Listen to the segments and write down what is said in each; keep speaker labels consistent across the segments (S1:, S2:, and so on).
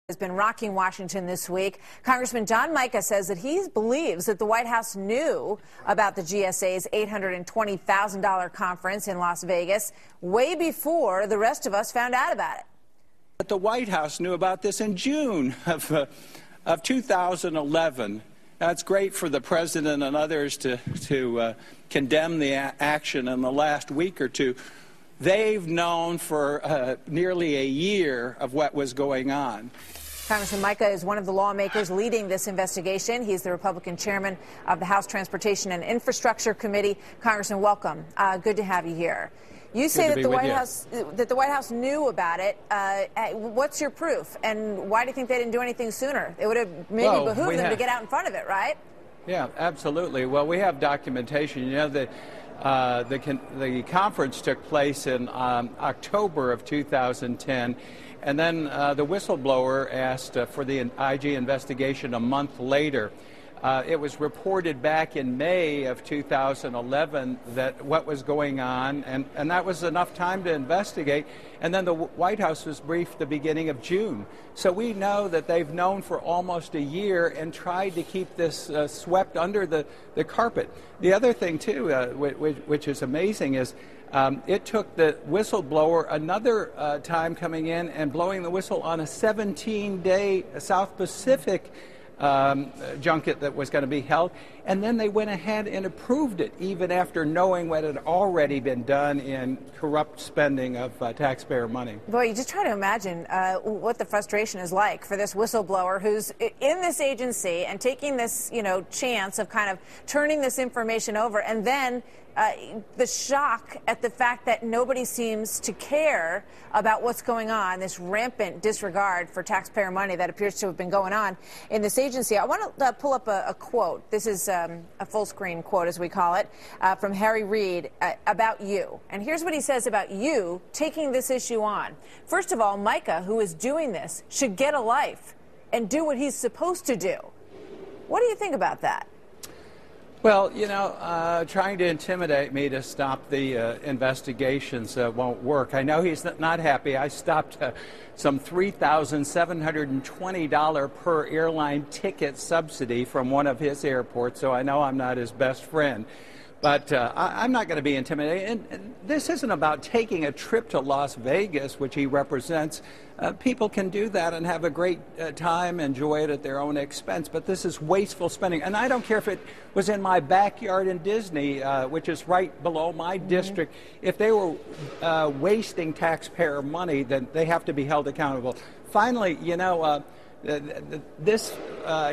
S1: Has been rocking Washington this week. Congressman John Mica says that he believes that the White House knew about the GSA's $820,000 conference in Las Vegas way before the rest of us found out about it.
S2: But the White House knew about this in June of 2011. That's great for the president and others to condemn the action in the last week or two. They've known for nearly a year of what was going on.
S1: Congressman Mica is one of the lawmakers leading this investigation. He's the Republican chairman of the House Transportation and Infrastructure Committee. Congressman, welcome. Good to have you here. You say that the White House knew about it. What's your proof, and why do you think they didn't do anything sooner? It would have maybe behooved them to get out in front of it, right?
S3: Yeah, absolutely. Well, we have documentation. You know, the conference took place in October of 2010, and then the whistleblower asked for the IG investigation a month later. It was reported back in May of 2011 that what was going on, and that was enough time to investigate. And then the White House was briefed the beginning of June. So we know that they've known for almost a year and tried to keep this swept under the carpet. The other thing, too, which is amazing, is it took the whistleblower another time coming in and blowing the whistle on a 17-day South Pacific junket that was going to be held, and then they went ahead and approved it even after knowing what had already been done in corrupt spending of taxpayer money.
S1: Boy, you just try to imagine what the frustration is like for this whistleblower who's in this agency and taking this, chance of kind of turning this information over, and then the shock at the fact that nobody seems to care about what's going on, this rampant disregard for taxpayer money that appears to have been going on in this agency. I want to pull up a quote. This is a full-screen quote, as we call it, from Harry Reid about you. And here's what he says about you taking this issue on. First of all, Mica, who is doing this, should get a life and do what he's supposed to do. What do you think about that?
S3: Well, trying to intimidate me to stop the investigations won't work. I know he's not happy. I stopped some $3,720 per airline ticket subsidy from one of his airports, so I know I'm not his best friend. But I'm not going to be intimidated. And this isn't about taking a trip to Las Vegas, which he represents. People can do that and have a great time, enjoy it at their own expense. But this is wasteful spending. And I don't care if it was in my backyard in Disney, which is right below my district. If they were wasting taxpayer money, then they have to be held accountable. Finally, this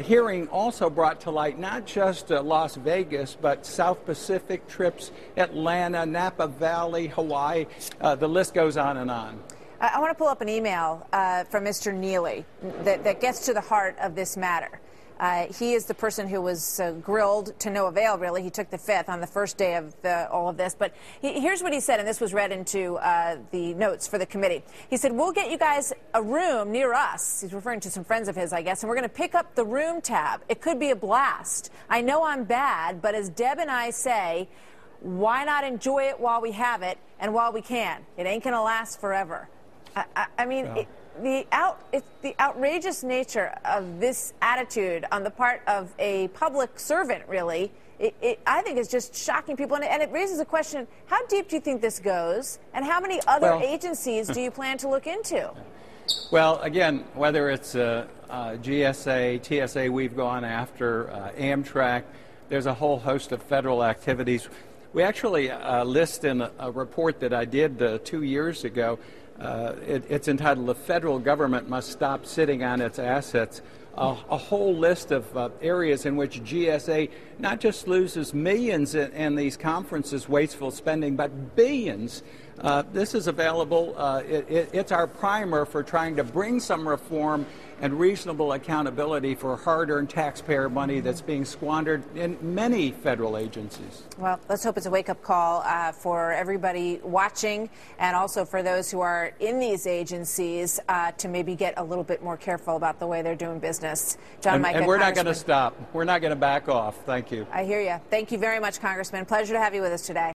S3: hearing also brought to light not just Las Vegas, but South Pacific trips, Atlanta, Napa Valley, Hawaii. The list goes on and on.
S1: I want to pull up an email from Mr. Neely that gets to the heart of this matter. He is the person who was grilled to no avail, really. He took the fifth on the first day of all of this. But here's what he said, and this was read into the notes for the committee. He said, we'll get you guys a room near us. He's referring to some friends of his, I guess, and we're going to pick up the room tab. It could be a blast. I know I'm bad, but as Deb and I say, why not enjoy it while we have it and while we can? It ain't going to last forever. I mean... No. The outrageous nature of this attitude on the part of a public servant, really, I think is just shocking people. And it raises a question, how deep do you think this goes? And how many other agencies do you plan to look into?
S3: Well, again, whether it's GSA, TSA, we've gone after, Amtrak, there's a whole host of federal activities. We actually list in a report that I did 2 years ago. It's entitled "The Federal Government Must Stop Sitting on Its Assets." A whole list of areas in which GSA not just loses millions in these conferences, wasteful spending, but billions. This is available. It's our primer for trying to bring some reform and reasonable accountability for hard-earned taxpayer money that's being squandered in many federal agencies.
S1: Well, let's hope it's a wake-up call for everybody watching, and also for those who are in these agencies to maybe get a little bit more careful about the way they're doing business. John Mica,
S3: and we're not going to stop. We're not going to back off. Thank you.
S1: I hear you. Thank you very much, Congressman. Pleasure to have you with us today.